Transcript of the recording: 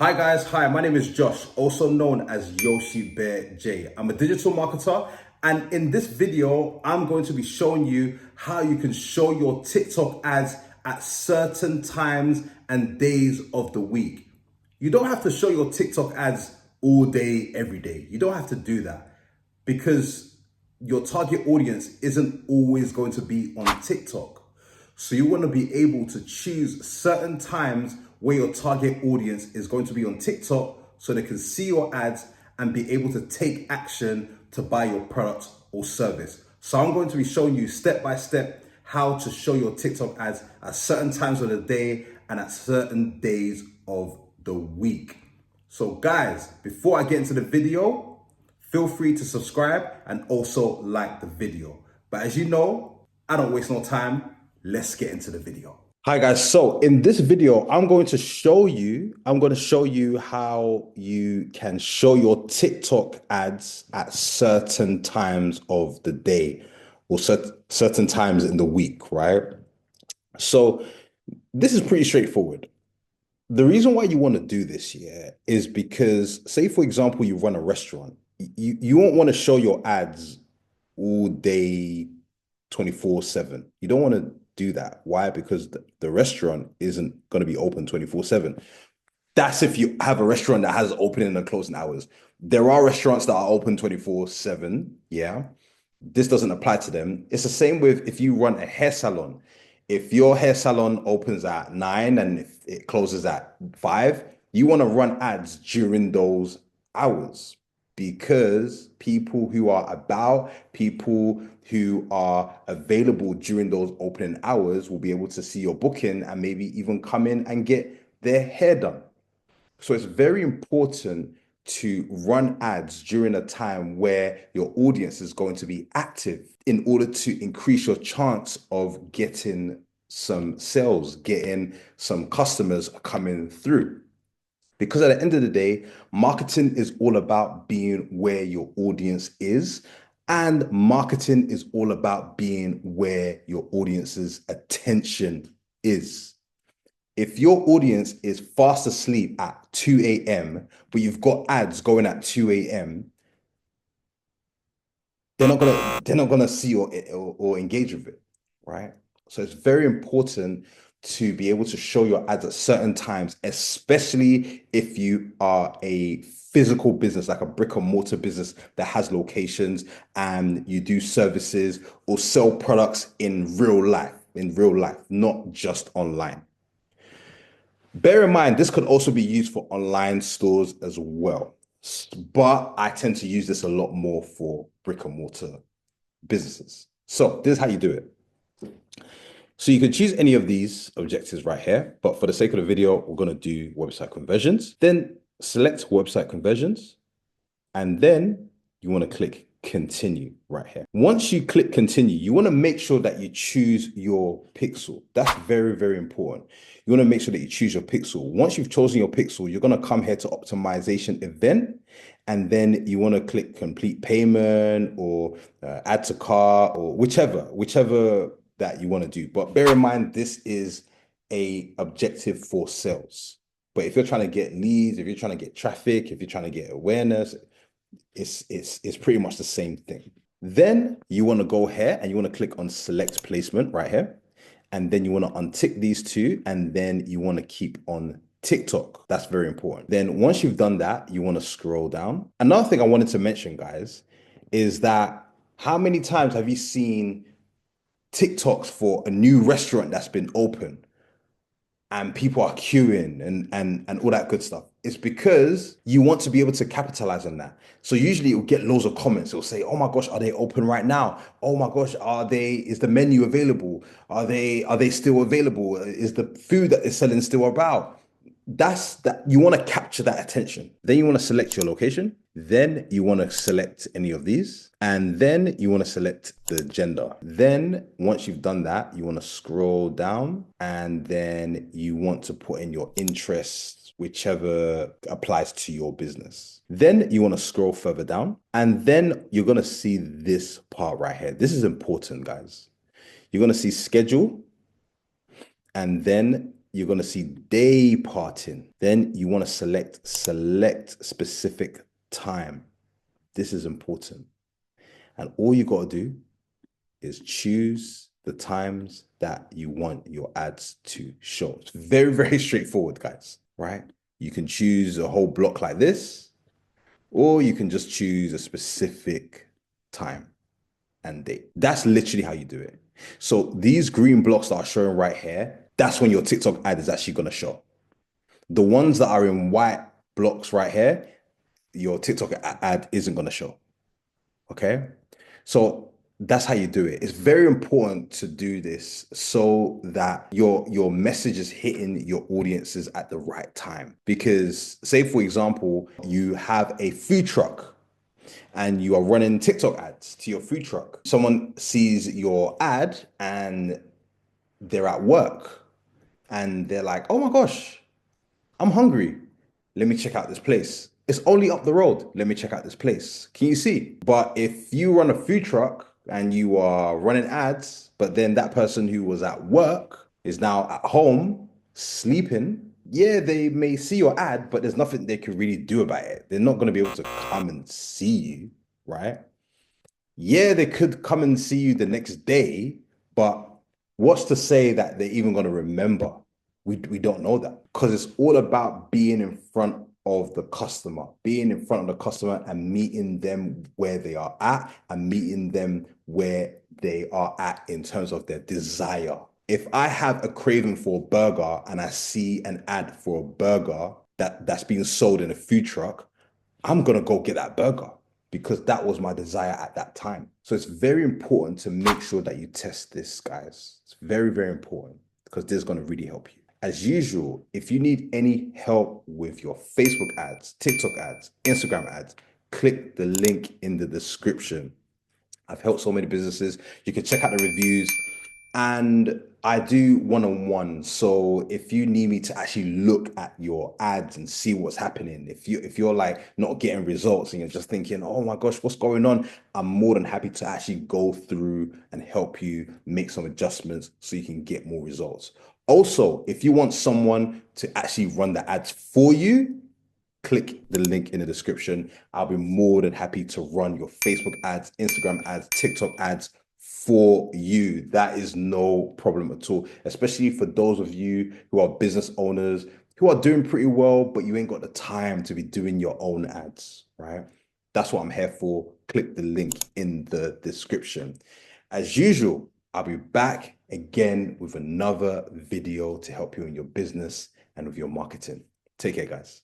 Hi guys, hi, my name is Josh, also known as Yoshi Bear J. I'm a digital marketer, and in this video, I'm going to be showing you how you can show your TikTok ads at certain times and days of the week. You don't have to show your TikTok ads all day, every day. You don't have to do that because your target audience isn't always going to be on TikTok. So you want to be able to choose certain times where your target audience is going to be on TikTok so they can see your ads and be able to take action to buy your product or service. So I'm going to be showing you step by step how to show your TikTok ads at certain times of the day and at certain days of the week. So guys, before I get into the video, feel free to subscribe and also like the video. But as you know, I don't waste no time. Let's get into the video. Hi guys, so in this video, I'm going to show you how you can show your TikTok ads at certain times of the day or certain times in the week, right? So this is pretty straightforward. The reason why you want to do this, yeah, is because say for example, you run a restaurant. You won't want to show your ads all day 24/7. You don't want to do that. Why? Because the restaurant isn't going to be open 24/7. That's if you have a restaurant that has opening and closing hours. There are restaurants that are open 24/7. Yeah. This doesn't apply to them. It's the same with if you run a hair salon. If your hair salon opens at 9 and if it closes at 5, you want to run ads during those hours because people who are available during those opening hours will be able to see your booking and maybe even come in and get their hair done. So it's very important to run ads during a time where your audience is going to be active in order to increase your chance of getting some sales, getting some customers coming through. Because at the end of the day, marketing is all about being where your audience is, and marketing is all about being where your audience's attention is. If your audience is fast asleep at 2 a.m., but you've got ads going at 2 a.m., they're not gonna see or engage with it, right? So it's very important to be able to show your ads at certain times, especially if you are a physical business, like a brick and mortar business that has locations and you do services or sell products in real life, not just online. Bear in mind, this could also be used for online stores as well. But I tend to use this a lot more for brick and mortar businesses. So this is how you do it. So you can choose any of these objectives right here, but for the sake of the video, we're going to do website conversions. Then select website conversions, and then you want to click continue right here. Once you click continue, you want to make sure that you choose your pixel. That's very, very important. You want to make sure that you choose your pixel. Once you've chosen your pixel, you're going to come here to optimization event, and then you want to click complete payment or add to cart or whichever that you want to do. But bear in mind, this is a objective for sales. But if you're trying to get leads, if you're trying to get traffic, if you're trying to get awareness, it's pretty much the same thing. Then you want to go here and you want to click on select placement right here. And then you want to untick these two, and then you want to keep on TikTok. That's very important. Then once you've done that, you want to scroll down. Another thing I wanted to mention, guys, is that how many times have you seen TikToks for a new restaurant that's been open and people are queuing and all that good stuff? It's because you want to be able to capitalize on that. So usually it will get loads of comments. It'll say, "Oh my gosh, are they open right now? Oh my gosh, is the menu available? Are they still available? Is the food that they're selling still about?" That's that you want to capture that attention. Then you want to select your location. Then you want to select any of these. And then you want to select the gender. Then once you've done that, you want to scroll down and then you want to put in your interests, whichever applies to your business. Then you want to scroll further down and then you're going to see this part right here. This is important, guys. You're going to see schedule and then you're going to see day parting. Then you want to select specific time. This is important. And all you got to do is choose the times that you want your ads to show. It's very, very straightforward, guys, right? You can choose a whole block like this, or you can just choose a specific time and date. That's literally how you do it. So these green blocks that are showing right here, that's when your TikTok ad is actually going to show. The ones that are in white blocks right here, your TikTok ad isn't going to show. Okay. So that's how you do it. It's very important to do this so that your message is hitting your audiences at the right time. Because say, for example, you have a food truck and you are running TikTok ads to your food truck. Someone sees your ad and they're at work and they're like, oh my gosh, I'm hungry. Let me check out this place. It's only up the road. Let me check out this place. Can you see? But if you run a food truck and you are running ads, but then that person who was at work is now at home sleeping, yeah, they may see your ad, but there's nothing they can really do about it. They're not going to be able to come and see you, right? Yeah, they could come and see you the next day, but what's to say that they're even going to remember? We don't know that because it's all about being in front of the customer, being in front of the customer and meeting them where they are at and meeting them where they are at in terms of their desire. If I have a craving for a burger and I see an ad for a burger that's being sold in a food truck, I'm going to go get that burger because that was my desire at that time. So it's very important to make sure that you test this, guys. It's very, very important because this is going to really help you. As usual, if you need any help with your Facebook ads, TikTok ads, Instagram ads, click the link in the description. I've helped so many businesses. You can check out the reviews. And I do one-on-one. So if you need me to actually look at your ads and see what's happening, if you're like not getting results and you're just thinking, oh my gosh, what's going on? I'm more than happy to actually go through and help you make some adjustments so you can get more results. Also, if you want someone to actually run the ads for you, click the link in the description. I'll be more than happy to run your Facebook ads, Instagram ads, TikTok ads for you. That is no problem at all, especially for those of you who are business owners who are doing pretty well, but you ain't got the time to be doing your own ads, right? That's what I'm here for. Click the link in the description. As usual, I'll be back again with another video to help you in your business and with your marketing. Take care, guys.